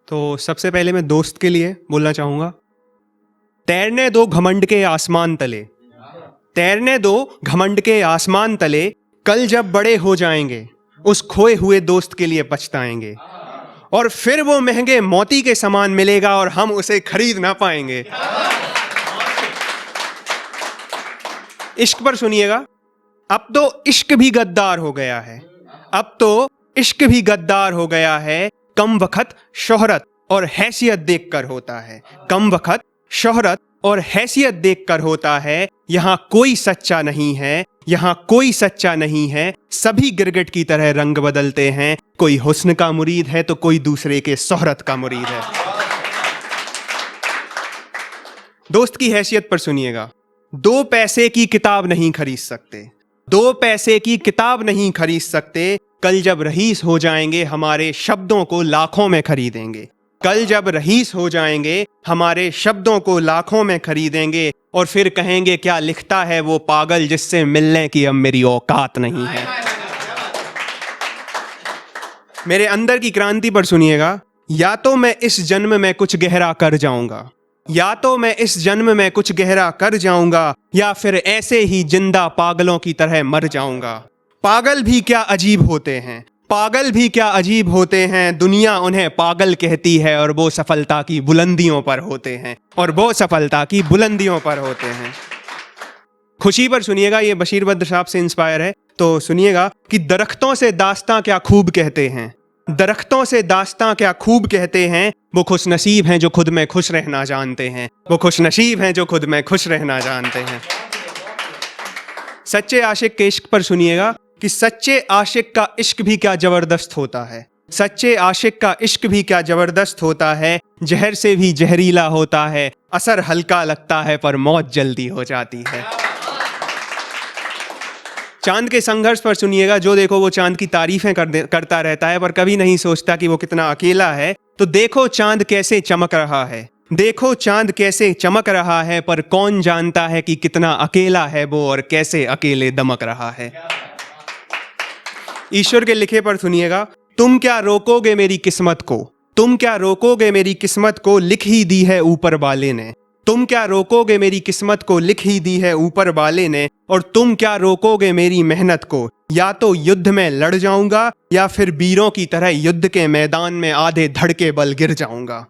तो सबसे पहले मैं दोस्त के लिए बोलना चाहूँगा, तैरने दो घमंड के आसमान तले, तैरने दो घमंड के आसमान तले, कल जब बड़े हो जाएंगे उस खोए हुए दोस्त के लिए पछताएंगे, और फिर वो महंगे मोती के समान मिलेगा और हम उसे खरीद ना पाएंगे। इश्क पर सुनिएगा, अब तो इश्क भी गद्दार हो गया है, अब तो इश्क भी गद्दार हो गया है, कम वक्त शोहरत और हैसियत देखकर होता है, कम वक्त शोहरत और हैसियत देखकर होता है, यहाँ कोई सच्चा नहीं है, यहाँ कोई सच्चा नहीं है, सभी गिरगिट की तरह रंग बदलते हैं, कोई हुस्न का मुरीद है तो कोई दूसरे के शोहरत का मुरीद है। दोस्त की हैसियत पर सुनिएगा, 2 पैसे की किताब नहीं खरीद सकते, 2 पैसे की किताब नहीं खरीद सकते, कल जब रईस हो जाएंगे हमारे शब्दों को लाखों में खरीदेंगे, कल जब रईस हो जाएंगे हमारे शब्दों को लाखों में खरीदेंगे, और फिर कहेंगे क्या लिखता है वो पागल जिससे मिलने की अब मेरी औकात नहीं है। मेरे अंदर की क्रांति पर सुनिएगा, या तो मैं इस जन्म में कुछ गहरा कर जाऊंगा, या तो मैं इस जन्म में कुछ गहरा कर जाऊंगा, या फिर ऐसे ही जिंदा पागलों की तरह मर जाऊंगा। पागल भी क्या अजीब होते हैं, पागल भी क्या अजीब होते हैं, दुनिया उन्हें पागल कहती है और वो सफलता की बुलंदियों पर होते हैं, और वो सफलता की बुलंदियों पर होते हैं। खुशी पर सुनिएगा, ये बशीर बद्र साहब से इंस्पायर है, तो सुनिएगा कि दरख्तों से दास्तां क्या खूब कहते हैं, दरख्तों से दास्तां क्या खूब कहते हैं, वो खुश नसीब हैं जो खुद में खुश रहना जानते हैं, वो खुश नसीब हैं जो खुद में खुश रहना जानते हैं। सच्चे आशिक के इश्क पर सुनिएगा कि सच्चे आशिक का इश्क भी क्या जबरदस्त होता है, सच्चे आशिक का इश्क भी क्या जबरदस्त होता है, जहर से भी जहरीला होता है, असर हल्का लगता है पर मौत जल्दी हो जाती है। चांद के संघर्ष पर सुनिएगा, जो देखो वो चांद की तारीफें करता रहता है पर कभी नहीं सोचता कि वो कितना अकेला है, तो देखो चांद कैसे चमक रहा है, देखो चांद कैसे चमक रहा है, पर कौन जानता है कि कितना अकेला है वो और कैसे अकेले दमक रहा है। ईश्वर के लिखे पर सुनिएगा, तुम क्या रोकोगे मेरी किस्मत को, तुम क्या रोकोगे मेरी किस्मत को, लिख ही दी है ऊपर वाले ने, तुम क्या रोकोगे मेरी किस्मत को, लिख ही दी है ऊपर वाले ने, और तुम क्या रोकोगे मेरी मेहनत को, या तो युद्ध में लड़ जाऊंगा या फिर वीरों की तरह युद्ध के मैदान में आधे धड़ के बल गिर जाऊंगा।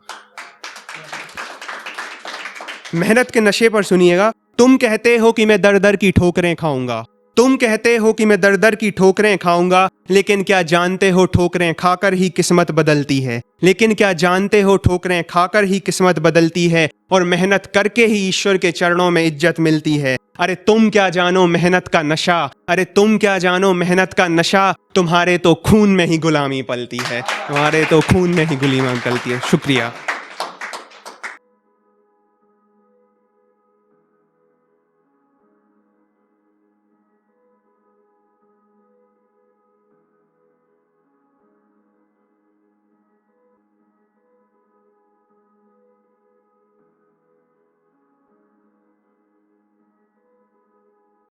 मेहनत के नशे पर सुनिएगा, तुम कहते हो कि मैं दर दर की ठोकरें खाऊंगा, तुम कहते हो कि मैं दर दर की ठोकरें खाऊंगा, लेकिन क्या जानते हो ठोकरें खाकर ही किस्मत बदलती है, लेकिन क्या जानते हो ठोकरें खाकर ही किस्मत बदलती है, और मेहनत करके ही ईश्वर के चरणों में इज्जत मिलती है। अरे तुम क्या जानो मेहनत का नशा, अरे तुम क्या जानो मेहनत का नशा, तुम्हारे तो खून में ही गुलामी पलती है, तुम्हारे तो खून में ही गुलामी पलती है। शुक्रिया।